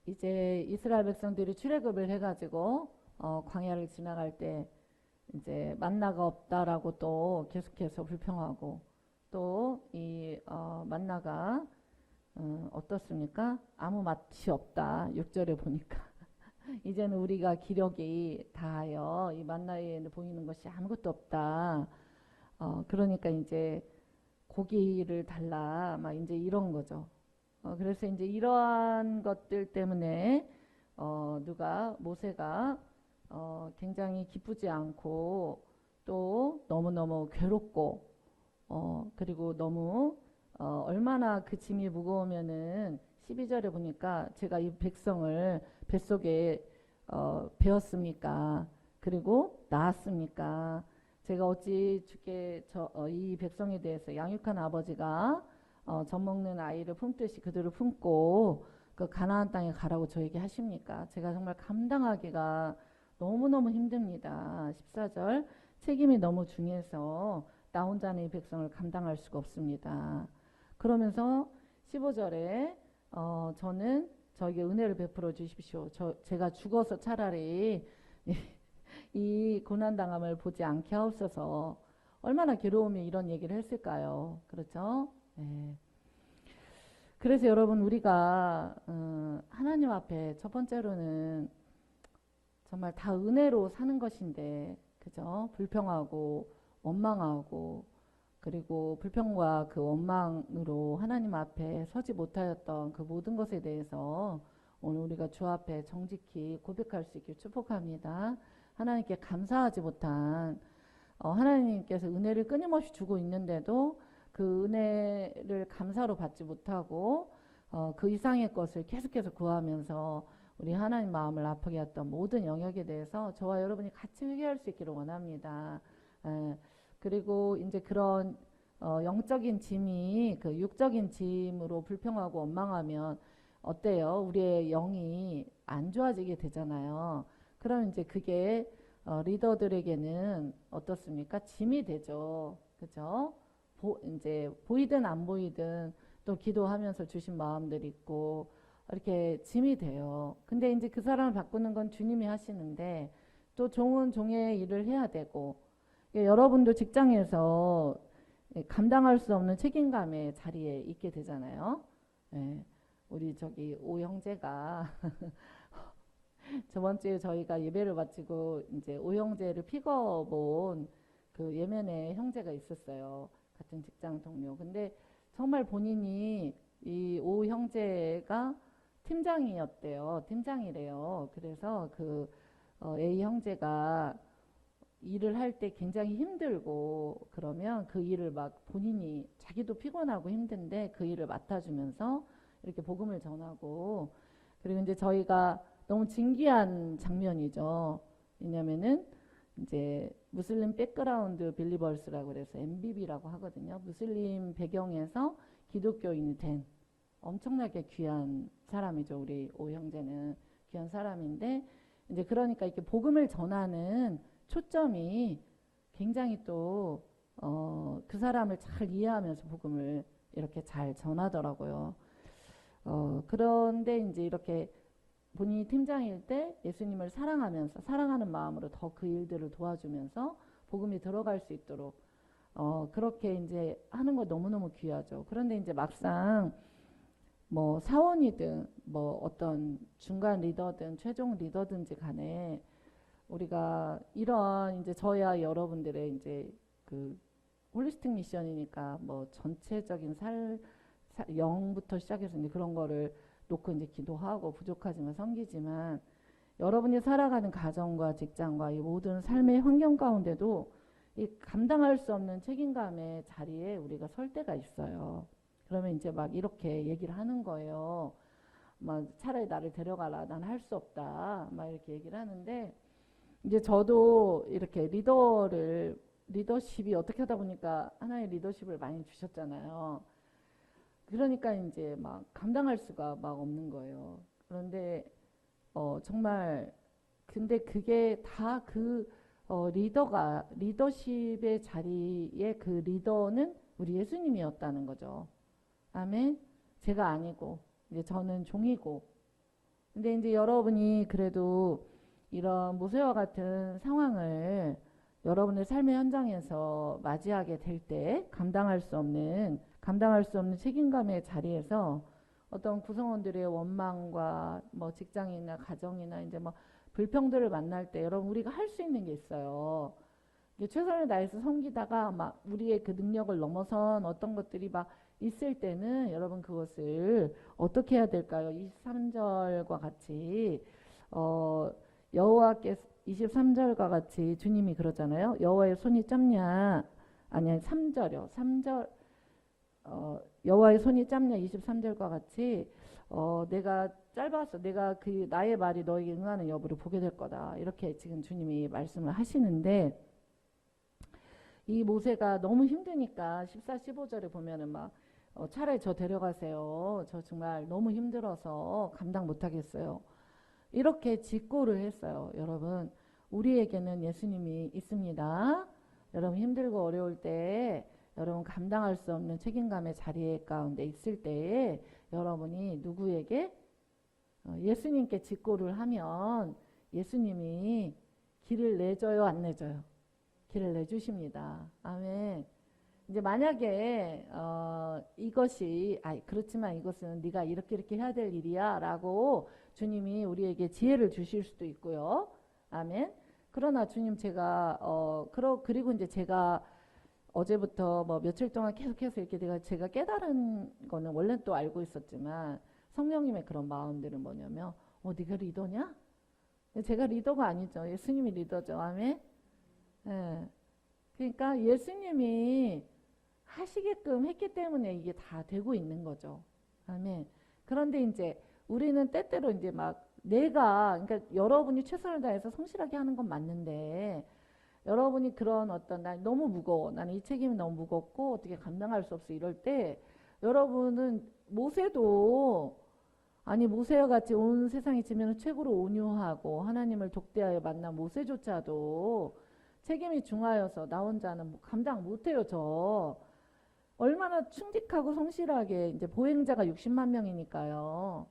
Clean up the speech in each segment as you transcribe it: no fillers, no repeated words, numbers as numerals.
이제 이스라엘 백성들이 출애굽을 해가지고 광야를 지나갈 때 이제 만나가 없다라고 또 계속해서 불평하고 또 이 만나가 어떻습니까? 아무 맛이 없다. 6절에 보니까 이제는 우리가 기력이 다하여 이 만나에 보이는 것이 아무것도 없다. 그러니까 이제 고기를 달라. 막 이제 이런 거죠. 그래서 이제 이러한 것들 때문에 누가 모세가 굉장히 기쁘지 않고 또 너무너무 괴롭고 그리고 너무 얼마나 그 짐이 무거우면은 12절에 보니까 제가 이 백성을 뱃속에 배웠습니까? 그리고 낳았습니까? 제가 어찌 주께 이 백성에 대해서 양육한 아버지가 젖 먹는 아이를 품듯이 그들을 품고 그 가나안 땅에 가라고 저에게 하십니까? 제가 정말 감당하기가 너무너무 힘듭니다. 14절 책임이 너무 중해서 나 혼자는 이 백성을 감당할 수가 없습니다. 그러면서 15절에 저는 저에게 은혜를 베풀어 주십시오. 제가 죽어서 차라리 이 고난당함을 보지 않게 하옵소서. 얼마나 괴로우면 이런 얘기를 했을까요? 그렇죠? 네. 그래서 여러분 우리가 하나님 앞에 첫 번째로는 정말 다 은혜로 사는 것인데 그죠? 불평하고 원망하고 그리고 불평과 그 원망으로 하나님 앞에 서지 못하였던 그 모든 것에 대해서 오늘 우리가 주 앞에 정직히 고백할 수 있길 축복합니다. 하나님께 감사하지 못한 하나님께서 은혜를 끊임없이 주고 있는데도 그 은혜를 감사로 받지 못하고 그 이상의 것을 계속해서 구하면서 우리 하나님 마음을 아프게 했던 모든 영역에 대해서 저와 여러분이 같이 회개할 수 있기를 원합니다. 그리고 이제 그런 영적인 짐이 그 육적인 짐으로 불평하고 원망하면 어때요? 우리의 영이 안 좋아지게 되잖아요. 그럼 이제 그게 리더들에게는 어떻습니까? 짐이 되죠. 그죠? 이제 보이든 안 보이든 또 기도하면서 주신 마음들이 있고 이렇게 짐이 돼요. 근데 이제 그 사람을 바꾸는 건 주님이 하시는데 또 종은 종의 일을 해야 되고 여러분도 직장에서 감당할 수 없는 책임감의 자리에 있게 되잖아요. 예, 우리 저기 오 형제가 저번 주에 저희가 예배를 마치고 이제 오 형제를 픽업온 그 예면에 형제가 있었어요. 같은 직장 동료. 근데 정말 본인이 이 오 형제가 팀장이었대요. 팀장이래요. 그래서 그 A 형제가 일을 할 때 굉장히 힘들고 그러면 그 일을 막 본인이 자기도 피곤하고 힘든데 그 일을 맡아주면서 이렇게 복음을 전하고 그리고 이제 저희가 너무 진귀한 장면이죠. 왜냐면은 이제 무슬림 백그라운드 빌리버스라고 그래서 MBB라고 하거든요. 무슬림 배경에서 기독교인이 된 엄청나게 귀한 사람이죠. 우리 오 형제는 귀한 사람인데 이제 그러니까 이렇게 복음을 전하는 초점이 굉장히 또 그 사람을 잘 이해하면서 복음을 이렇게 잘 전하더라고요. 그런데 이제 이렇게 본인이 팀장일 때 예수님을 사랑하면서 사랑하는 마음으로 더 그 일들을 도와주면서 복음이 들어갈 수 있도록 그렇게 이제 하는 거 너무너무 귀하죠. 그런데 이제 막상 뭐 사원이든 뭐 어떤 중간 리더든 최종 리더든지 간에 우리가 이런 이제 저야 여러분들의 이제 그 홀리스틱 미션이니까 뭐 전체적인 영부터 시작해서 이제 그런 거를 놓고 이제 기도하고 부족하지만 섬기지만 여러분이 살아가는 가정과 직장과 이 모든 삶의 환경 가운데도 이 감당할 수 없는 책임감의 자리에 우리가 설 때가 있어요. 그러면 이제 막 이렇게 얘기를 하는 거예요. 막 차라리 나를 데려가라. 난 할 수 없다. 막 이렇게 얘기를 하는데 이제 저도 이렇게 리더십이 어떻게 하다 보니까 하나의 리더십을 많이 주셨잖아요. 그러니까 이제 막 감당할 수가 막 없는 거예요. 그런데 정말 근데 그게 다 그 리더십의 자리에 그 리더는 우리 예수님이었다는 거죠. 아멘. 제가 아니고 이제 저는 종이고 근데 이제 여러분이 그래도 이런 모세와 같은 상황을 여러분의 삶의 현장에서 맞이하게 될 때 감당할 수 없는 책임감의 자리에서 어떤 구성원들의 원망과 뭐 직장이나 가정이나 이제 뭐 불평들을 만날 때 여러분 우리가 할 수 있는 게 있어요. 이제 최선을 다해서 섬기다가 막 우리의 그 능력을 넘어선 어떤 것들이 막 있을 때는 여러분 그것을 어떻게 해야 될까요? 23절과 같이 어 여호와께서 23절과 같이 주님이 그러잖아요. 여호와의 손이 짧냐? 아니 3절이요. 3절 여호와의 손이 짧냐? 23절과 같이 내가 짧아서 내가 그 나의 말이 너에게 응하는 여부를 보게 될 거다. 이렇게 지금 주님이 말씀을 하시는데 이 모세가 너무 힘드니까 14, 15절에 보면은 막 차라리 저 데려가세요. 저 정말 너무 힘들어서 감당 못하겠어요. 이렇게 직고를 했어요. 여러분 우리에게는 예수님이 있습니다. 여러분 힘들고 어려울 때 여러분 감당할 수 없는 책임감의 자리 가운데 있을 때에 여러분이 누구에게 예수님께 직고를 하면 예수님이 길을 내줘요, 안 내줘요? 길을 내주십니다. 아멘. 이제 만약에 이것이 그렇지만 이것은 네가 이렇게 해야 될 일이야 라고 주님이 우리에게 지혜를 주실 수도 있고요. 아멘. 그러나 주님 제가 그리고 이제 제가 어제부터 뭐 며칠 동안 계속해서 이렇게 제가 깨달은 거는 원래 또 알고 있었지만 성령님의 그런 마음들은 뭐냐면 네가 리더냐? 제가 리더가 아니죠. 예수님이 리더죠. 아멘. 예. 그러니까 예수님이 하시게끔 했기 때문에 이게 다 되고 있는 거죠. 아멘. 그런데 이제 우리는 때때로 이제 막 그러니까 여러분이 최선을 다해서 성실하게 하는 건 맞는데 여러분이 그런 어떤 난 너무 무거워. 나는 이 책임이 너무 무겁고 어떻게 감당할 수 없어. 이럴 때 여러분은 모세와 같이 온 세상에 지면 최고로 온유하고 하나님을 독대하여 만난 모세조차도 책임이 중하여서 나 혼자는 감당 못해요. 저 얼마나 충직하고 성실하게 이제 보행자가 60만 명이니까요.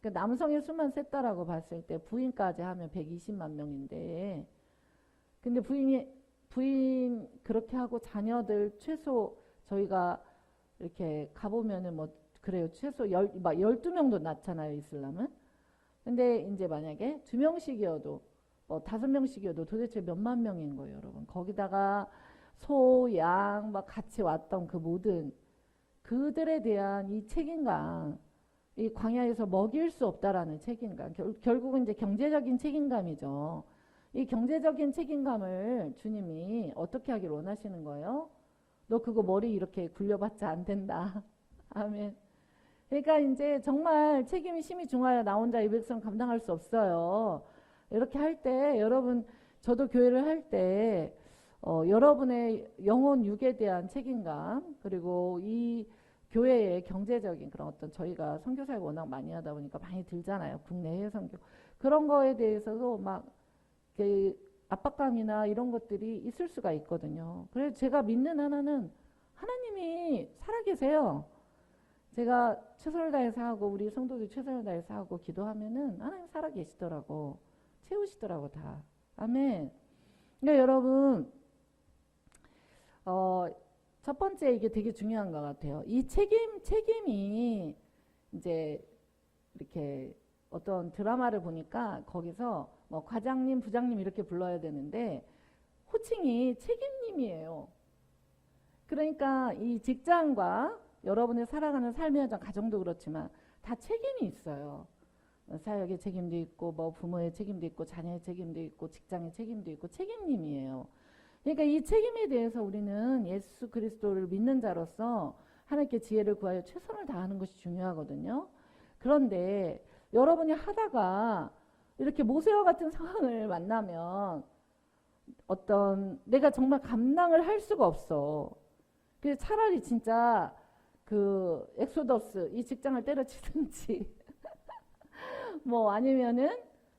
그러니까 남성의 수만 셌다라고 봤을 때 부인까지 하면 120만 명인데 근데 부인 그렇게 하고 자녀들 최소 저희가 이렇게 가보면은 뭐 그래요. 최소 12명도 낳잖아요. 이슬람은. 근데 이제 만약에 2명씩이어도 5명씩이어도 도대체 몇만 명인 거예요. 여러분. 거기다가 소, 양 막 같이 왔던 그 모든 그들에 대한 이 책임감 이 광야에서 먹일 수 없다라는 책임감 결국은 이제 경제적인 책임감이죠. 이 경제적인 책임감을 주님이 어떻게 하길 원하시는 거예요? 너 그거 머리 이렇게 굴려봤자 안 된다. 아멘. 그러니까 이제 정말 책임이 심히 중하여 나 혼자 이 백성 감당할 수 없어요. 이렇게 할 때 여러분 저도 교회를 할 때 여러분의 영혼 육에 대한 책임감 그리고 이 교회의 경제적인 그런 어떤 저희가 선교사를 워낙 많이 하다 보니까 많이 들잖아요. 국내외 선교 그런 거에 대해서도 막 압박감이나 이런 것들이 있을 수가 있거든요. 그래서 제가 믿는 하나는 하나님이 살아계세요. 제가 최선을 다해서 하고 우리 성도들이 최선을 다해서 하고 기도하면은 하나님 살아계시더라고. 채우시더라고 다. 아멘. 그러니까 여러분 첫 번째 이게 되게 중요한 것 같아요. 이 책임이 이제 이렇게 어떤 드라마를 보니까 거기서 뭐 과장님, 부장님 이렇게 불러야 되는데 호칭이 책임님이에요. 그러니까 이 직장과 여러분의 살아가는 삶의 현장, 가정도 그렇지만 다 책임이 있어요. 사역의 책임도 있고 뭐 부모의 책임도 있고 자녀의 책임도 있고 직장의 책임도 있고 책임님이에요. 그러니까 이 책임에 대해서 우리는 예수 그리스도를 믿는 자로서 하나님께 지혜를 구하여 최선을 다하는 것이 중요하거든요. 그런데 여러분이 하다가 이렇게 모세와 같은 상황을 만나면 내가 정말 감당을 할 수가 없어. 그래서 차라리 진짜 그 엑소더스 이 직장을 때려치든지 뭐 아니면은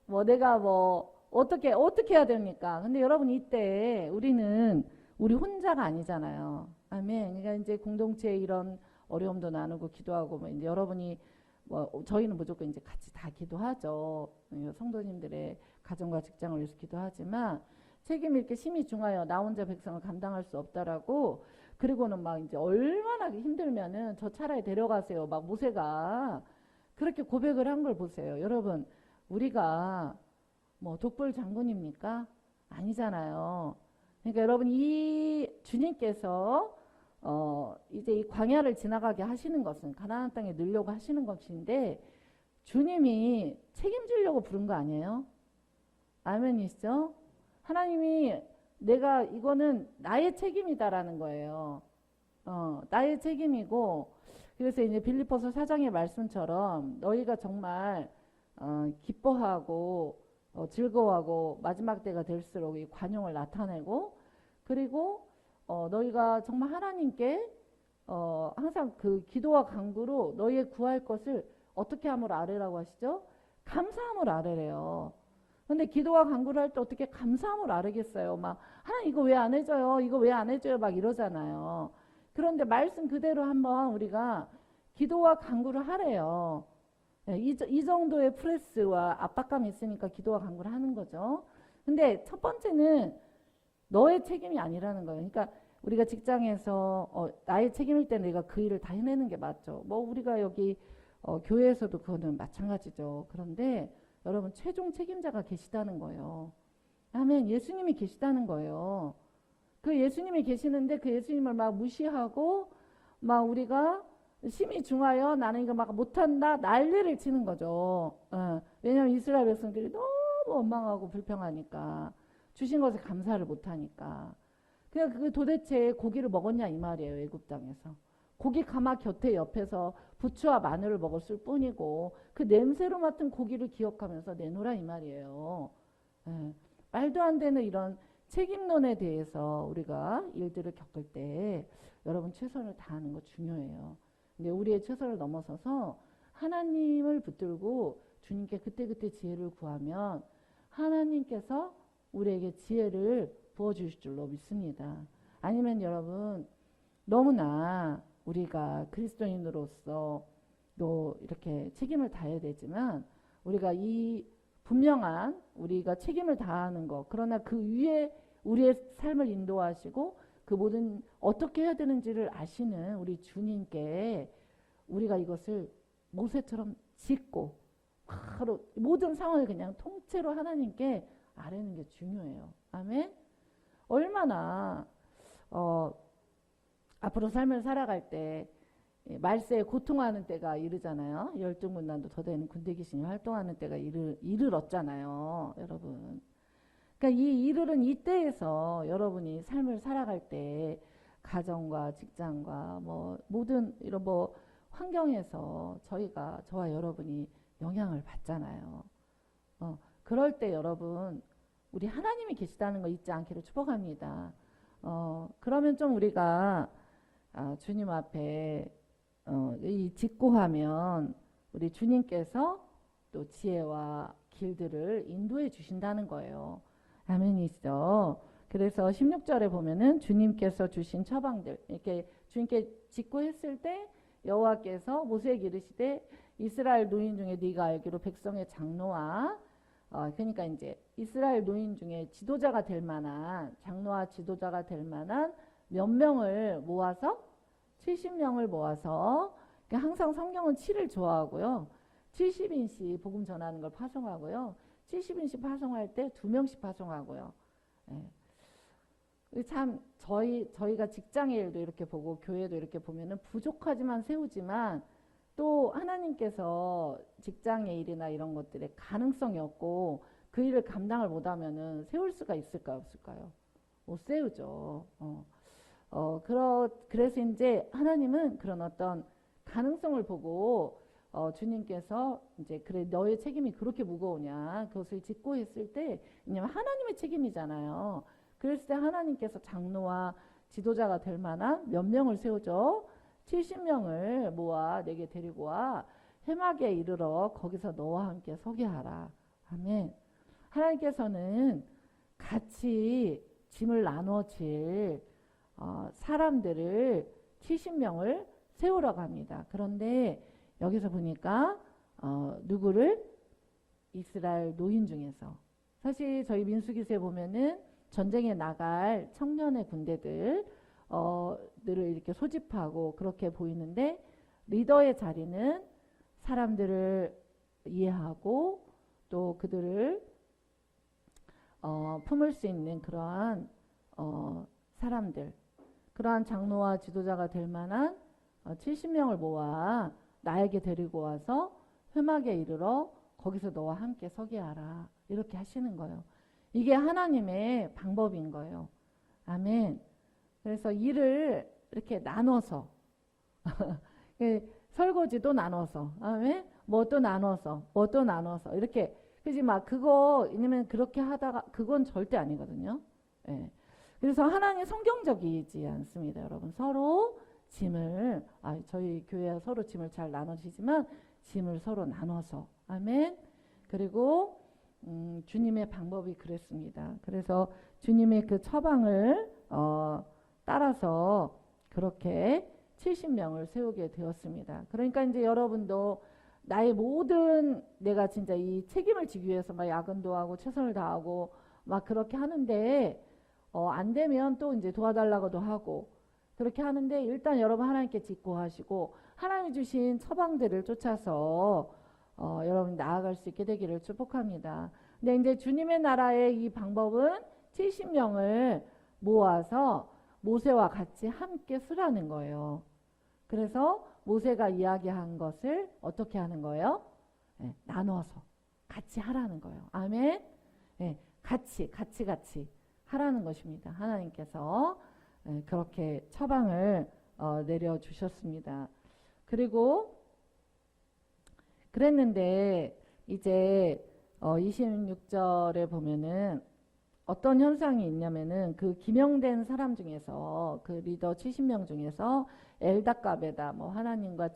뭐 내가 뭐 어떻게 해야 됩니까? 근데 여러분 이때 우리 혼자가 아니잖아요. 아멘. 그러니까 이제 공동체에 이런 어려움도 나누고 기도하고 뭐 이제 여러분이 뭐 저희는 무조건 이제 같이 다 기도하죠. 성도님들의 가정과 직장을 위해서 기도하지만 책임이 이렇게 심히 중하여 나 혼자 백성을 감당할 수 없다라고 그리고는 막 이제 얼마나 힘들면은 저 차라리 데려가세요. 막 모세가 그렇게 고백을 한 걸 보세요. 여러분 우리가 뭐 독불 장군입니까? 아니잖아요. 그러니까 여러분 이 주님께서 이제 이 광야를 지나가게 하시는 것은 가나안 땅에 넣으려고 하시는 것인데 주님이 책임지려고 부른 거 아니에요? 아멘이시죠? 하나님이 내가 이거는 나의 책임이다라는 거예요. 나의 책임이고 그래서 이제 빌립보서 4장의 말씀처럼 너희가 정말 기뻐하고 즐거워하고 마지막 때가 될수록 이 관용을 나타내고 그리고 너희가 정말 하나님께 항상 그 기도와 간구로 너희의 구할 것을 어떻게 함을 아뢰라고 하시죠? 감사함을 아뢰래요. 근데 기도와 간구를 할 때 어떻게 감사함을 아뢰겠어요? 막 하나님 이거 왜 안 해줘요? 이거 왜 안 해줘요? 막 이러잖아요. 그런데 말씀 그대로 한번 우리가 기도와 간구를 하래요. 이 정도의 프레스와 압박감이 있으니까 기도와 간구를 하는 거죠. 근데 첫 번째는 너의 책임이 아니라는 거예요. 그러니까 우리가 직장에서 나의 책임일 때 내가 그 일을 다 해내는 게 맞죠. 뭐 우리가 여기 교회에서도 그거는 마찬가지죠. 그런데 여러분 최종 책임자가 계시다는 거예요. 아멘. 예수님이 계시다는 거예요. 그 예수님이 계시는데 그 예수님을 막 무시하고 막 우리가 심히 중하여 나는 이거 막 못한다 난리를 치는 거죠. 왜냐하면 이스라엘 백성들이 너무 원망하고 불평하니까 주신 것에 감사를 못하니까. 그냥 그 도대체 고기를 먹었냐 이 말이에요. 애굽 땅에서. 고기 가마 곁에 옆에서 부추와 마늘을 먹었을 뿐이고 그 냄새로 맡은 고기를 기억하면서 내놓으라 이 말이에요. 말도 안 되는 이런 책임론에 대해서 우리가 일들을 겪을 때 여러분 최선을 다하는 거 중요해요. 근데 우리의 최선을 넘어서서 하나님을 붙들고 주님께 그때그때 지혜를 구하면 하나님께서 우리에게 지혜를 부어주실 줄로 믿습니다. 아니면 여러분 너무나 우리가 그리스도인으로서 또 이렇게 책임을 다해야 되지만 우리가 이 분명한 우리가 책임을 다하는 것 그러나 그 위에 우리의 삶을 인도하시고 그 모든 어떻게 해야 되는지를 아시는 우리 주님께 우리가 이것을 모세처럼 짓고 바로 모든 상황을 그냥 통째로 하나님께 아뢰는 게 중요해요. 아멘. 얼마나 앞으로 삶을 살아갈 때 말세에 고통하는 때가 이르잖아요. 열중군단도 더 되는 군대 귀신이 활동하는 때가 이르렀잖아요. 여러분. 그러니까 이 이르른 이때에서 여러분이 삶을 살아갈 때 가정과 직장과 뭐 모든 이런 뭐 환경에서 저와 여러분이 영향을 받잖아요. 그럴 때 여러분 우리 하나님이 계시다는 거 잊지 않기를 축복합니다. 그러면 좀 우리가 주님 앞에 이 직고하면 우리 주님께서 또 지혜와 길들을 인도해 주신다는 거예요. 아멘이죠. 그래서 16절에 보면은 주님께서 주신 처방들 이렇게 주님께 직고했을 때 여호와께서 모세에게 이르시되 이스라엘 노인 중에 네가 알기로 백성의 장로와 그러니까 이제 이스라엘 노인 중에 지도자가 될 만한 장로와 지도자가 될 만한 몇 명을 모아서 70명을 모아서 항상 성경은 7을 좋아하고요. 70인씩 복음 전하는 걸 파송하고요. 70인씩 파송할 때 2명씩 파송하고요. 참 저희가 직장의 일도 이렇게 보고 교회도 이렇게 보면은 부족하지만 세우지만 또 하나님께서 직장의 일이나 이런 것들에 가능성이 없고 그 일을 감당을 못하면은 세울 수가 있을까요, 없을까요? 못 세우죠. 그래서 이제 하나님은 그런 어떤 가능성을 보고 주님께서 이제 그래 너의 책임이 그렇게 무거우냐 그것을 짓고 했을 때 왜냐면 하나님의 책임이잖아요. 그랬을 때 하나님께서 장로와 지도자가 될 만한 몇 명을 세우죠. 70명을 모아 내게 데리고 와 해막에 이르러 거기서 너와 함께 서게 하라. 아멘. 하나님께서는 같이 짐을 나눠질 사람들을 70명을 세우라고 합니다. 그런데 여기서 보니까 누구를? 이스라엘 노인 중에서. 사실 저희 민수기서에 보면은 전쟁에 나갈 청년의 군대들 들을 이렇게 소집하고 그렇게 보이는데, 리더의 자리는 사람들을 이해하고 또 그들을 품을 수 있는 그러한 사람들, 그러한 장로와 지도자가 될 만한 70명을 모아 나에게 데리고 와서 회막에 이르러 거기서 너와 함께 서게 하라. 이렇게 하시는 거예요. 이게 하나님의 방법인 거예요. 아멘. 그래서 일을 이렇게 나눠서 설거지도 나눠서, 아멘. 뭣도 나눠서, 뭣도 나눠서 이렇게. 그지 막 그거 왜냐면 그렇게 하다가 그건 절대 아니거든요. 예. 그래서 하나님 성경적이지 않습니다, 여러분. 서로 짐을 저희 교회 서로 짐을 잘 나누시지만 짐을 서로 나눠서, 아멘. 그리고 주님의 방법이 그랬습니다. 그래서 주님의 그 처방을 따라서 그렇게 70명을 세우게 되었습니다. 그러니까 이제 여러분도 나의 모든 내가 진짜 이 책임을 지기 위해서 막 야근도 하고 최선을 다하고 막 그렇게 하는데 안 되면 또 이제 도와달라고도 하고 그렇게 하는데, 일단 여러분 하나님께 직고하시고 하나님이 주신 처방들을 쫓아서 여러분 나아갈 수 있게 되기를 축복합니다. 근데 이제 주님의 나라의 이 방법은 70명을 모아서 모세와 같이 함께 쓰라는 거예요. 그래서 모세가 이야기한 것을 어떻게 하는 거예요? 네, 나눠서 같이 하라는 거예요. 아멘. 네, 같이 하라는 것입니다. 하나님께서 그렇게 처방을 내려주셨습니다. 그리고 그랬는데 이제 26절에 보면은 어떤 현상이 있냐면은 그 기명된 사람 중에서 그 리더 70명 중에서 엘다까베다 뭐 하나님과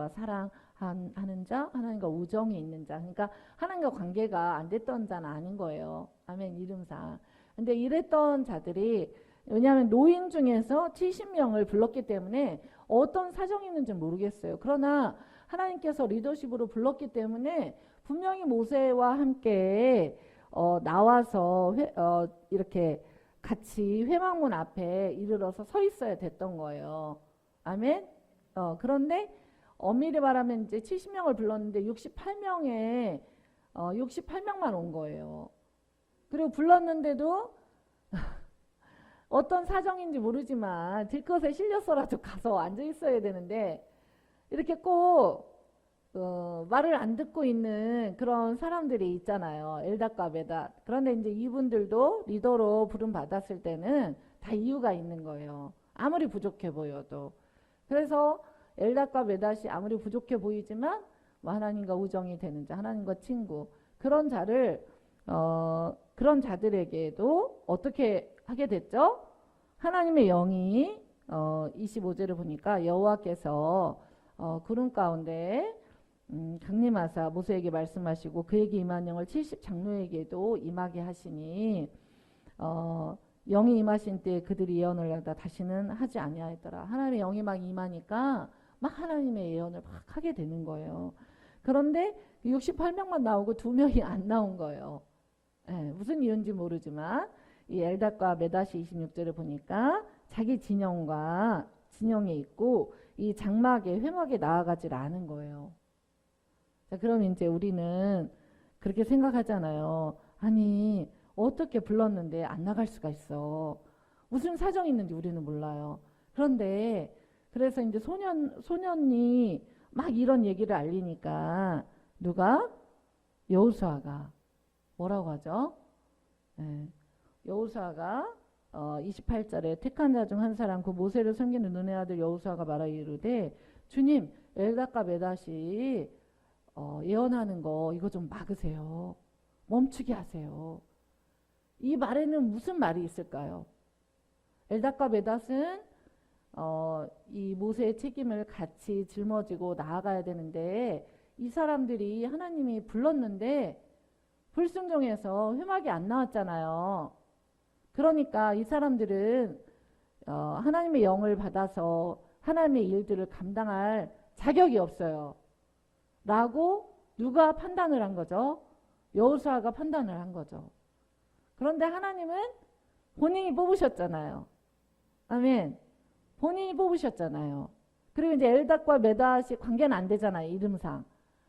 사랑하는 자, 하나님과 우정이 있는 자, 그러니까 하나님과 관계가 안 됐던 자는 아닌 거예요. 아멘. 이름상. 근데 이랬던 자들이, 왜냐하면 노인 중에서 70명을 불렀기 때문에 어떤 사정이 있는지 모르겠어요. 그러나 하나님께서 리더십으로 불렀기 때문에 분명히 모세와 함께 나와서 이렇게 같이 회막문 앞에 이르러서 서 있어야 됐던 거예요. 아멘. 그런데 엄밀히 말하면 이제 70명을 불렀는데 68명만 온 거예요. 그리고 불렀는데도 어떤 사정인지 모르지만 들것에 실려서라도 가서 앉아 있어야 되는데, 이렇게 꼭 말을 안 듣고 있는 그런 사람들이 있잖아요. 엘닷과 메닷. 그런데 이제 이분들도 리더로 부름 받았을 때는 다 이유가 있는 거예요. 아무리 부족해 보여도. 그래서 엘닷과 메닷이 아무리 부족해 보이지만 뭐 하나님과 우정이 되는 자, 하나님과 친구, 그런 자들에게도 어떻게 하게 됐죠? 하나님의 영이 25절을 보니까 여호와께서 구름 가운데 강림하사 모세에게 말씀하시고 그에게 임한 영을 70 장로에게도 임하게 하시니 영이 임하신 때 그들이 예언을 하다 다시는 하지 아니하였더라. 하나님의 영이 막 임하니까 막 하나님의 예언을 막 하게 되는 거예요. 그런데 68명만 나오고 2명이 안 나온 거예요. 무슨 이유인지 모르지만 이 엘닷과 메닷이 26절을 보니까 자기 진영에 있고 이 장막에 회막에 나아가질 않은 거예요. 자, 그럼 이제 우리는 그렇게 생각하잖아요. 아니 어떻게 불렀는데 안 나갈 수가 있어. 무슨 사정이 있는지 우리는 몰라요. 그런데 그래서 이제 소년이 막 이런 얘기를 알리니까 누가? 여호수아가 뭐라고 하죠? 여호수아가 28절에 택한 자 중 한 사람 그 모세를 섬기는 눈의 아들 여호수아가 말하 이르되 주님 엘닷과 메닷이 예언하는 거 이거 좀 막으세요. 멈추게 하세요. 이 말에는 무슨 말이 있을까요? 엘닷과 메닷은 이 모세의 책임을 같이 짊어지고 나아가야 되는데 이 사람들이 하나님이 불렀는데 불순종해서 회막이 안 나왔잖아요. 그러니까 이 사람들은 하나님의 영을 받아서 하나님의 일들을 감당할 자격이 없어요. 라고 누가 판단을 한 거죠? 여호수아가 판단을 한 거죠. 그런데 하나님은 본인이 뽑으셨잖아요. 아멘. 본인이 뽑으셨잖아요. 그리고 이제 엘닷과 메닷이 관계는 안 되잖아요. 이름상.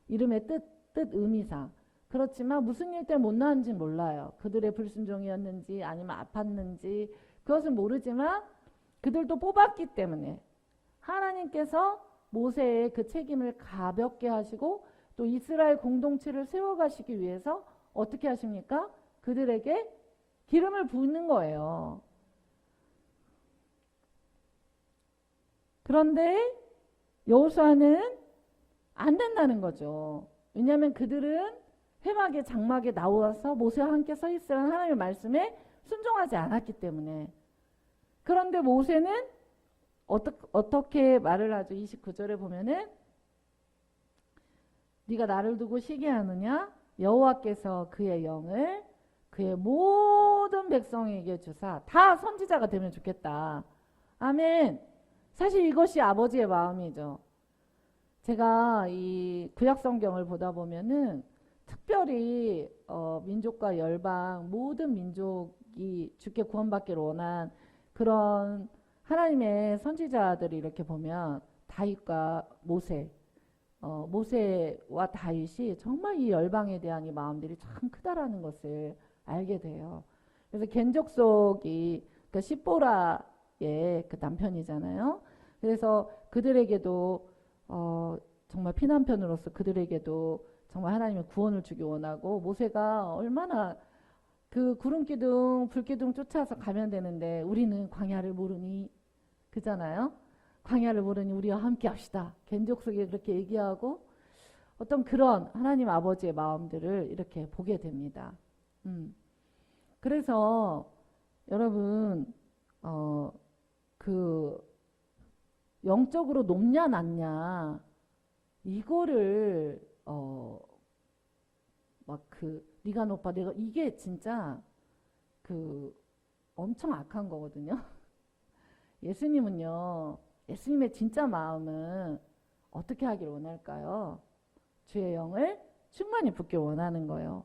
이름의 뜻 의미상. 그렇지만 무슨 일 때문에 못 나왔는지 몰라요. 그들의 불순종이었는지 아니면 아팠는지 그것은 모르지만 그들도 뽑았기 때문에 하나님께서 모세의 그 책임을 가볍게 하시고 또 이스라엘 공동체를 세워가시기 위해서 어떻게 하십니까? 그들에게 기름을 붓는 거예요. 그런데 여호수아는 안 된다는 거죠. 왜냐하면 그들은 회막에 장막에 나와서 모세와 함께 서 있으라 하나님의 말씀에 순종하지 않았기 때문에. 그런데 모세는 어떻게 말을 하죠? 29절에 보면은 네가 나를 두고 시기하느냐? 여호와께서 그의 영을 그의 모든 백성에게 주사 다 선지자가 되면 좋겠다. 아멘. 사실 이것이 아버지의 마음이죠. 제가 이 구약성경을 보다 보면은 특별히 민족과 열방 모든 민족이 주께 구원받기를 원한 그런 하나님의 선지자들이 이렇게 보면 다윗과 모세와 다윗이 정말 이 열방에 대한 이 마음들이 참 크다라는 것을 알게 돼요. 그래서 겐족속이 그 십보라의 그 남편이잖아요. 그래서 그들에게도 정말 피난편으로서 그들에게도 정말 하나님의 구원을 주기 원하고 모세가 얼마나 그 구름기둥 불기둥 쫓아서 가면 되는데 우리는 광야를 모르니 그잖아요. 광야를 모르니 우리와 함께 합시다. 겐족속에 그렇게 얘기하고 어떤 그런 하나님 아버지의 마음들을 이렇게 보게 됩니다. 그래서 여러분 그 영적으로 높냐 낮냐 이거를 막 네가 높아 내가 이게 진짜 엄청 악한 거거든요. 예수님은요. 예수님의 진짜 마음은 어떻게 하길 원할까요? 주의 영을 충만히 붓길 원하는 거예요.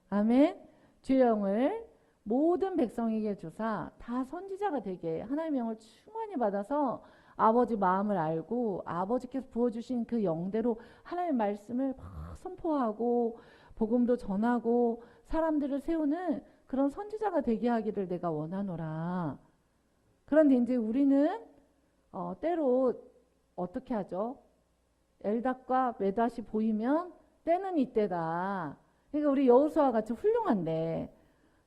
아멘. 주의 영을 모든 백성에게 주사 다 선지자가 되게 하나님의 영을 충만히 받아서 아버지 마음을 알고 아버지께서 부어주신 그 영대로 하나님의 말씀을 막 선포하고 복음도 전하고 사람들을 세우는 그런 선지자가 되게 하기를 내가 원하노라. 그런데 이제 우리는 때로 어떻게 하죠? 엘닷과 메닷이 보이면 때는 이때다. 그러니까 우리 여호수아 같이 훌륭한데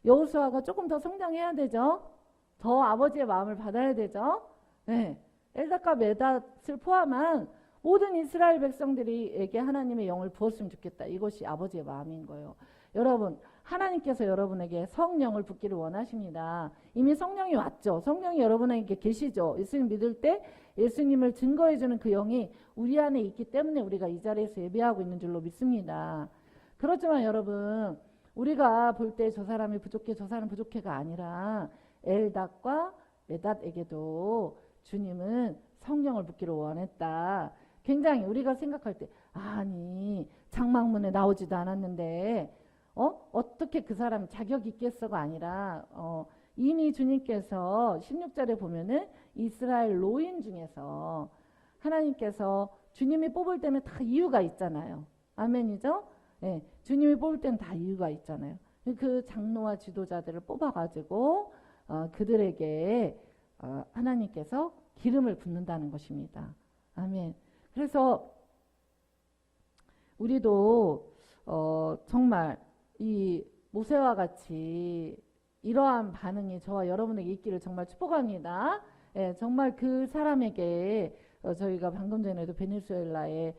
여호수아가 조금 더 성장해야 되죠. 더 아버지의 마음을 받아야 되죠. 네. 엘닷과 메닷을 포함한 모든 이스라엘 백성들에게 하나님의 영을 부었으면 좋겠다. 이것이 아버지의 마음인 거예요. 여러분, 하나님께서 여러분에게 성령을 붓기를 원하십니다. 이미 성령이 왔죠. 성령이 여러분에게 계시죠. 예수님 믿을 때 예수님을 증거해주는 그 영이 우리 안에 있기 때문에 우리가 이 자리에서 예배하고 있는 줄로 믿습니다. 그렇지만 여러분, 우리가 볼 때 저 사람이 부족해, 저 사람 부족해가 아니라 엘닷과 메닷에게도 주님은 성령을 붓기를 원했다. 굉장히 우리가 생각할 때 아니 장막문에 나오지도 않았는데 어떻게 그 사람이 자격 있겠어가 아니라 이미 주님께서 16절에 보면은 이스라엘 노인 중에서 하나님께서 주님이 뽑을 때는 다 이유가 있잖아요. 아멘이죠? 네, 주님이 뽑을 때는 다 이유가 있잖아요. 그 장로와 지도자들을 뽑아가지고 그들에게 하나님께서 기름을 붓는다는 것입니다. 아멘. 그래서 우리도 정말 이 모세와 같이 이러한 반응이 저와 여러분에게 있기를 정말 축복합니다. 예, 정말 그 사람에게 저희가 방금 전에도 베네수엘라에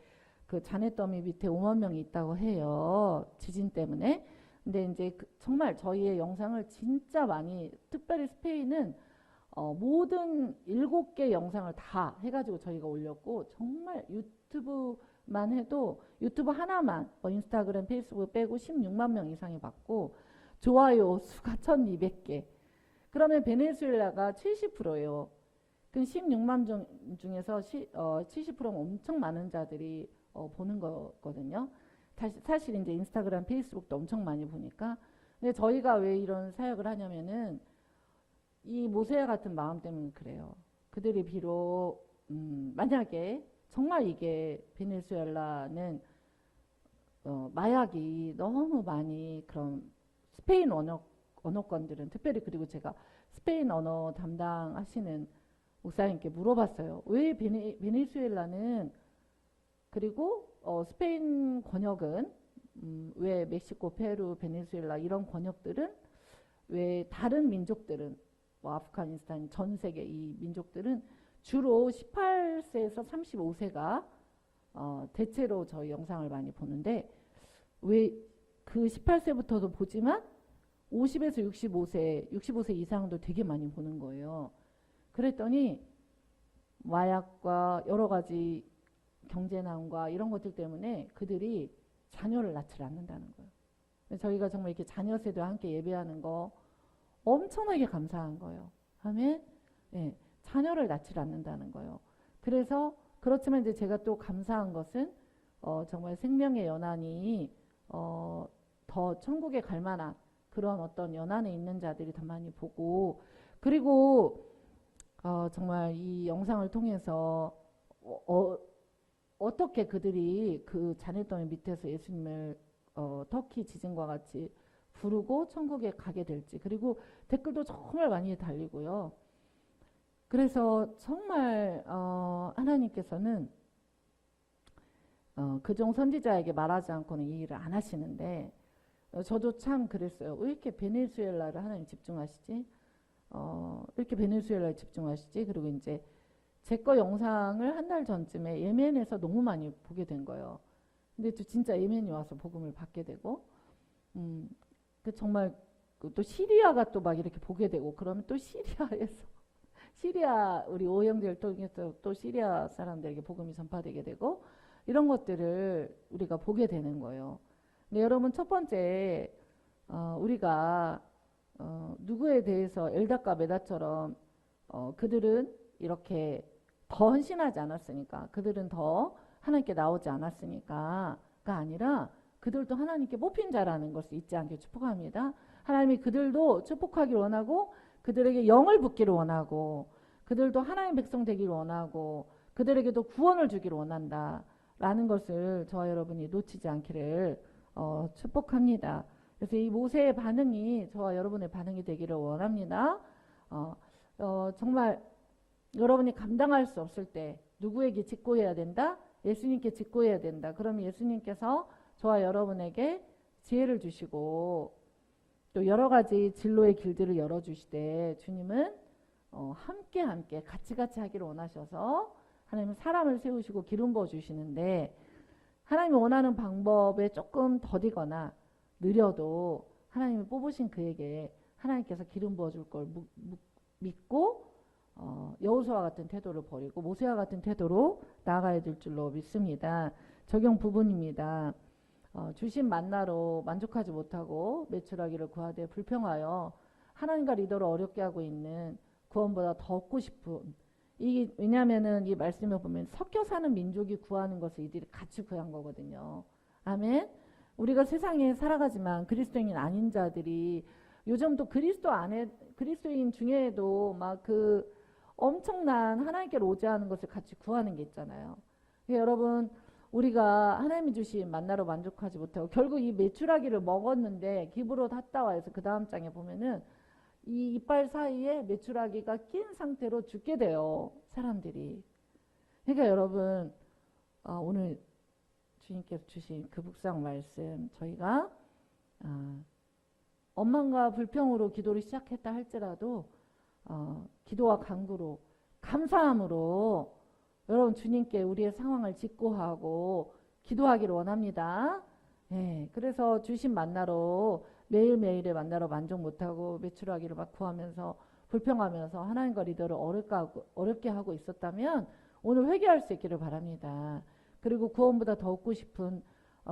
그 잔해더미 밑에 5만 명이 있다고 해요. 지진 때문에. 근데 이제 정말 저희의 영상을 진짜 많이 특별히 스페인은 모든 7개 영상을 다 해가지고 저희가 올렸고 정말 유튜브만 해도 유튜브 하나만 인스타그램 페이스북 빼고 16만 명 이상이 봤고 좋아요 수가 1200개. 그러면 베네수엘라가 70%예요. 그 16만 중에서 70%는 엄청 많은 자들이 보는 거거든요. 사실 이제 인스타그램, 페이스북도 엄청 많이 보니까. 근데 저희가 왜 이런 사역을 하냐면은 이 모세와 같은 마음 때문에 그래요. 그들이 비록 만약에 정말 이게 베네수엘라는 마약이 너무 많이 그런 스페인 언어권들은 특별히 그리고 제가 스페인 언어 담당하시는 목사님께 물어봤어요. 왜 베네수엘라는 그리고 스페인 권역은 왜 멕시코, 페루, 베네수엘라 이런 권역들은 왜 다른 민족들은 뭐 아프가니스탄 전 세계 이 민족들은 주로 18세에서 35세가 대체로 저희 영상을 많이 보는데 왜 그 18세부터도 보지만 50에서 65세 이상도 되게 많이 보는 거예요. 그랬더니 마약과 여러 가지 경제난과 이런 것들 때문에 그들이 자녀를 낳지 않는다는 거예요. 저희가 정말 이렇게 자녀 세대와 함께 예배하는 거 엄청나게 감사한 거예요. 아멘. 예, 자녀를 낳지 않는다는 거예요. 그래서 그렇지만 이제 제가 또 감사한 것은 정말 생명의 연한이 더 천국에 갈 만한 그런 어떤 연한에 있는 자들이 더 많이 보고 그리고 정말 이 영상을 통해서 어떻게 그들이 그 자네더미 밑에서 예수님을 터키 지진과 같이 부르고 천국에 가게 될지 그리고 댓글도 정말 많이 달리고요. 그래서 정말 하나님께서는 그종 선지자에게 말하지 않고는 이 일을 안 하시는데 저도 참 그랬어요. 왜 이렇게 베네수엘라를 하나님 집중하시지? 왜 이렇게 베네수엘라에 집중하시지? 그리고 이제 제 거 영상을 한 달 전쯤에 예멘에서 너무 많이 보게 된 거예요. 근데 또 진짜 예멘이 와서 복음을 받게 되고, 그 정말 또 시리아가 또 막 이렇게 보게 되고 그러면 또 시리아에서 시리아 우리 오형제를 통해서 또 시리아 사람들에게 복음이 전파되게 되고 이런 것들을 우리가 보게 되는 거예요. 근데 여러분 첫 번째 우리가 누구에 대해서 엘다과 메다처럼 그들은 이렇게 더 헌신하지 않았으니까 그들은 더 하나님께 나오지 않았으니까가 아니라 그들도 하나님께 뽑힌 자라는 것을 잊지 않게 축복합니다. 하나님이 그들도 축복하기를 원하고 그들에게 영을 붓기를 원하고 그들도 하나님 백성 되기를 원하고 그들에게도 구원을 주기를 원한다 라는 것을 저와 여러분이 놓치지 않기를 축복합니다. 그래서 이 모세의 반응이 저와 여러분의 반응이 되기를 원합니다. 정말 여러분이 감당할 수 없을 때 누구에게 직고해야 된다? 예수님께 직고해야 된다. 그럼 예수님께서 저와 여러분에게 지혜를 주시고 또 여러 가지 진로의 길들을 열어주시되 주님은 함께 같이 하기를 원하셔서 하나님은 사람을 세우시고 기름 부어주시는데 하나님이 원하는 방법에 조금 더디거나 느려도 하나님이 뽑으신 그에게 하나님께서 기름 부어줄 걸 믿고 여호수아와 같은 태도를 버리고 모세와 같은 태도로 나아가야 될 줄로 믿습니다. 적용 부분입니다. 주신 만나로 만족하지 못하고 매출하기를 구하되 불평하여 하나님과 리더를 어렵게 하고 있는 구원보다 더 얻고 싶은 이게 왜냐하면은 이 말씀에 보면 섞여 사는 민족이 구하는 것을 이들이 같이 구한 거거든요. 아멘. 우리가 세상에 살아가지만 그리스도인이 아닌 자들이 요즘 또 그리스도인 중에도 막 그 엄청난 하나님께로 오자 하는 것을 같이 구하는 게 있잖아요. 여러분 우리가 하나님이 주신 만나로 만족하지 못하고 결국 이 메추라기를 먹었는데 기브로 핫다와 해서 그 다음 장에 보면은 이 이빨 사이에 메추라기가 낀 상태로 죽게 돼요. 사람들이. 그러니까 여러분 오늘 주님께서 주신 그 묵상 말씀 저희가 원망과 불평으로 기도를 시작했다 할지라도 기도와 간구로 감사함으로 여러분 주님께 우리의 상황을 직고하고 기도하기를 원합니다. 예, 그래서 주신 만나로 매일매일의 만나로 만족 못하고 매출하기를 막 구하면서 불평하면서 하나님과 리더를 어렵게 하고 있었다면 오늘 회개할 수 있기를 바랍니다. 그리고 구원보다 더 얻고 싶은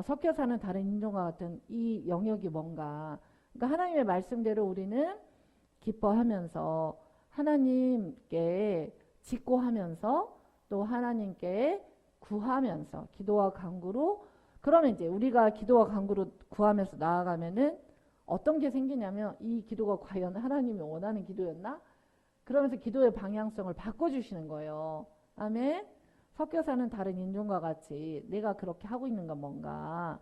섞여 사는 다른 인종과 같은 이 영역이 뭔가 그러니까 하나님의 말씀대로 우리는 기뻐하면서 하나님께 직고하면서 또 하나님께 구하면서 기도와 간구로, 그러면 이제 우리가 기도와 간구로 구하면서 나아가면은 어떤 게 생기냐면 이 기도가 과연 하나님이 원하는 기도였나? 그러면서 기도의 방향성을 바꿔주시는 거예요. 아멘. 섞여 사는 다른 인종과 같이 내가 그렇게 하고 있는 건 뭔가,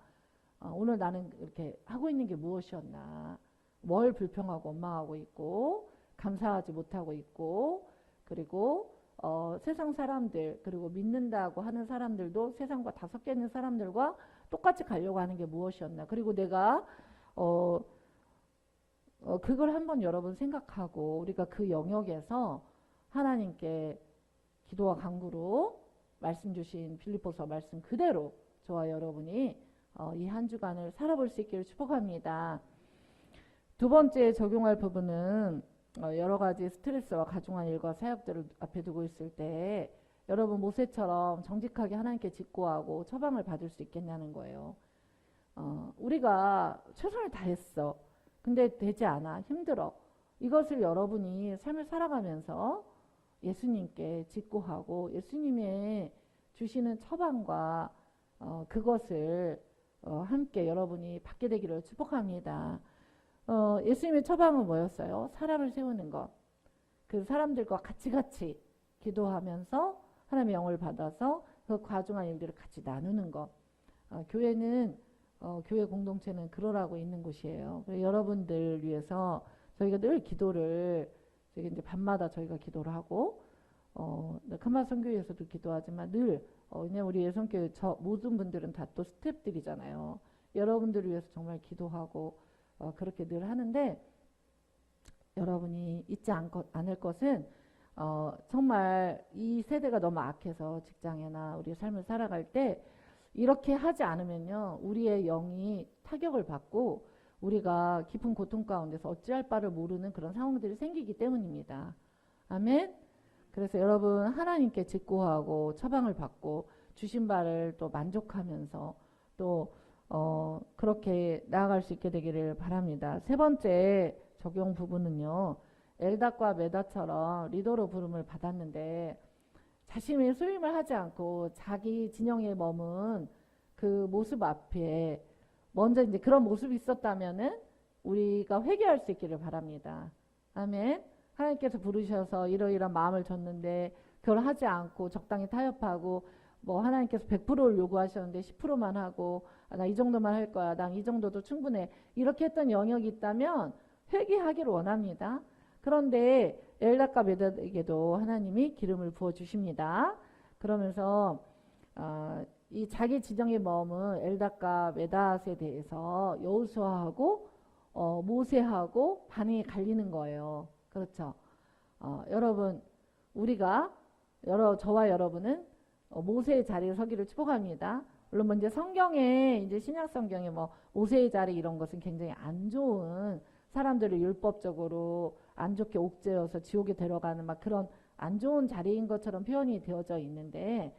오늘 나는 이렇게 하고 있는 게 무엇이었나, 뭘 불평하고 원망하고 있고 감사하지 못하고 있고, 그리고 세상 사람들, 그리고 믿는다고 하는 사람들도 세상과 다 섞여 있는 사람들과 똑같이 가려고 하는 게 무엇이었나, 그리고 내가 그걸 한번 여러분 생각하고 우리가 그 영역에서 하나님께 기도와 간구로 말씀 주신 빌립보서 말씀 그대로 저와 여러분이 이 한 주간을 살아볼 수 있기를 축복합니다. 두 번째 적용할 부분은 여러 가지 스트레스와 가중한 일과 사역들을 앞에 두고 있을 때 여러분 모세처럼 정직하게 하나님께 직고하고 처방을 받을 수 있겠냐는 거예요. 우리가 최선을 다했어. 근데 되지 않아. 힘들어. 이것을 여러분이 삶을 살아가면서 예수님께 직고하고 예수님의 주시는 처방과 그것을 함께 여러분이 받게 되기를 축복합니다. 예수님의 처방은 뭐였어요? 사람을 세우는 것. 그 사람들과 같이 기도하면서 하나님의 영을 받아서 그 과중한 일들을 같이 나누는 것. 교회는 교회 공동체는 그러라고 있는 곳이에요. 여러분들 위해서 저희가 늘 기도를, 저희 이제 밤마다 저희가 기도를 하고 칸마선교회에서도 기도하지만 늘 그냥 우리 예성교회 저 모든 분들은 다 또 스태프들이잖아요. 여러분들을 위해서 정말 기도하고 그렇게 늘 하는데, 여러분이 잊지 않을 것은 정말 이 세대가 너무 악해서 직장이나 우리 삶을 살아갈 때 이렇게 하지 않으면요 우리의 영이 타격을 받고 우리가 깊은 고통 가운데서 어찌할 바를 모르는 그런 상황들이 생기기 때문입니다. 아멘. 그래서 여러분 하나님께 직고하고 처방을 받고 주신 바를 또 만족하면서 또 그렇게 나아갈 수 있게 되기를 바랍니다. 세 번째 적용 부분은요, 엘닷과 메다처럼 리더로 부름을 받았는데 자신의 수임을 하지 않고 자기 진영에 머문 그 모습 앞에 먼저 이제 그런 모습이 있었다면은 우리가 회개할 수 있기를 바랍니다. 아멘. 하나님께서 부르셔서 이러이러한 마음을 줬는데 그걸 하지 않고 적당히 타협하고, 뭐 하나님께서 100%를 요구하셨는데 10%만 하고 나 이 정도만 할 거야, 난 이 정도도 충분해, 이렇게 했던 영역이 있다면 회개하기를 원합니다. 그런데 엘닷과 메닷에게도 하나님이 기름을 부어 주십니다. 그러면서 이 자기 지정의 머문 엘닷과 메닷에 대해서 여호수아하고 모세하고 반응이 갈리는 거예요. 그렇죠. 여러분 우리가 저와 여러분은 모세의 자리에 서기를 축복합니다. 물론 이제 성경에 이제 신약 성경에 뭐 모세의 자리 이런 것은 굉장히 안 좋은, 사람들을 율법적으로 안 좋게 옥죄어서 지옥에 데려가는 막 그런 안 좋은 자리인 것처럼 표현이 되어져 있는데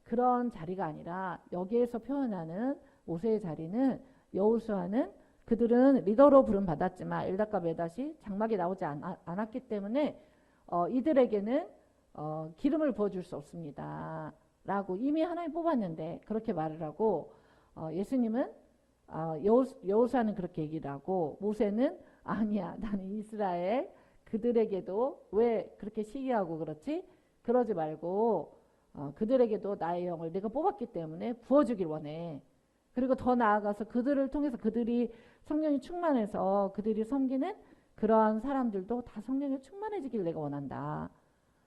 그런 자리가 아니라 여기에서 표현하는 모세의 자리는, 여호수아는 그들은 리더로 부름 받았지만 엘닷과 메닷이 장막에 나오지 않았기 때문에 이들에게는 기름을 부어줄 수 없습니다 라고 이미 하나님 뽑았는데 그렇게 말을 하고, 예수님은 여호수아는 그렇게 얘기를 하고 모세는 아니야, 나는 이스라엘 그들에게도 왜 그렇게 시기하고 그렇지, 그러지 말고 그들에게도 나의 영을 내가 뽑았기 때문에 부어주길 원해. 그리고 더 나아가서 그들을 통해서 그들이 성령이 충만해서 그들이 섬기는 그러한 사람들도 다 성령이 충만해지길 내가 원한다.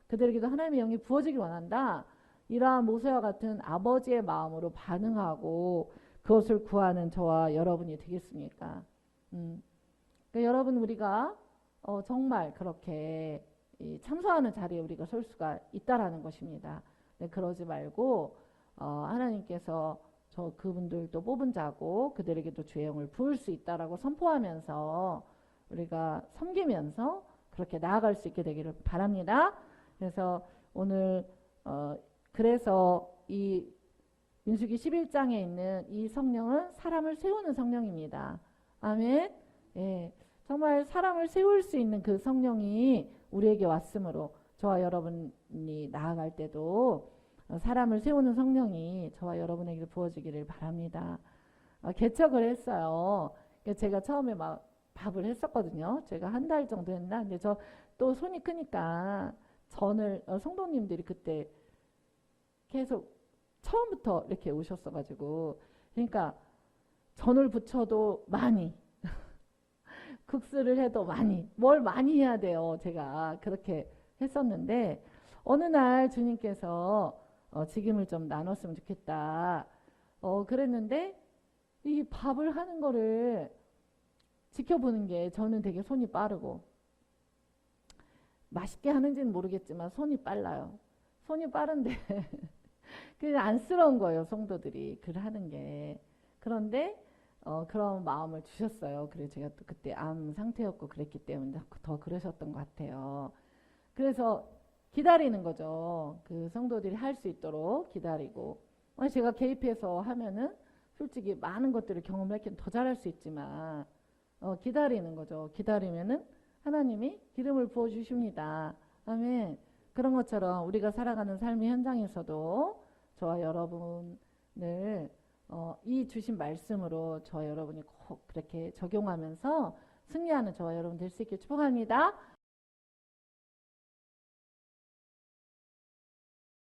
그들에게도 하나님의 영이 부어지길 원한다. 이러한 모세와 같은 아버지의 마음으로 반응하고 그것을 구하는 저와 여러분이 되겠습니까? 그러니까 여러분 우리가 정말 그렇게 참소하는 자리에 우리가 설 수가 있다라는 것입니다. 네, 그러지 말고 하나님께서 그분들도 뽑은 자고 그들에게도 주의 영을 부을 수 있다라고 선포하면서 우리가 섬기면서 그렇게 나아갈 수 있게 되기를 바랍니다. 그래서 오늘 그래서 이 민수기 11장에 있는 이 성령은 사람을 세우는 성령입니다. 아멘. 예, 정말 사람을 세울 수 있는 그 성령이 우리에게 왔으므로 저와 여러분이 나아갈 때도 사람을 세우는 성령이 저와 여러분에게 부어지기를 바랍니다. 개척을 했어요. 제가 처음에 막 밥을 했었거든요. 제가 한 달 정도 했나? 근데 저 또 손이 크니까 전을 성도님들이 그때 계속 처음부터 이렇게 오셨어가지고 그러니까 전을 부쳐도 많이 국수를 해도 많이 뭘 많이 해야 돼요. 제가 그렇게 했었는데 어느 날 주님께서 지금을 좀 나눴으면 좋겠다. 그랬는데 이 밥을 하는 거를 지켜보는 게 저는 되게 손이 빠르고 맛있게 하는지는 모르겠지만 손이 빨라요. 손이 빠른데 그냥 안쓰러운 거예요. 성도들이 글 하는 게. 그런데 그런 마음을 주셨어요. 그래서 제가 또 그때 암 상태였고 그랬기 때문에 더 그러셨던 것 같아요. 그래서 기다리는 거죠. 그 성도들이 할 수 있도록 기다리고. 제가 개입해서 하면은 솔직히 많은 것들을 경험했기는 더 잘할 수 있지만 기다리는 거죠. 기다리면은 하나님이 기름을 부어 주십니다. 아멘. 그런 것처럼 우리가 살아가는 삶의 현장에서도 저와 여러분을 이 주신 말씀으로 저와 여러분이 꼭 그렇게 적용하면서 승리하는 저와 여러분 될 수 있게 축복합니다.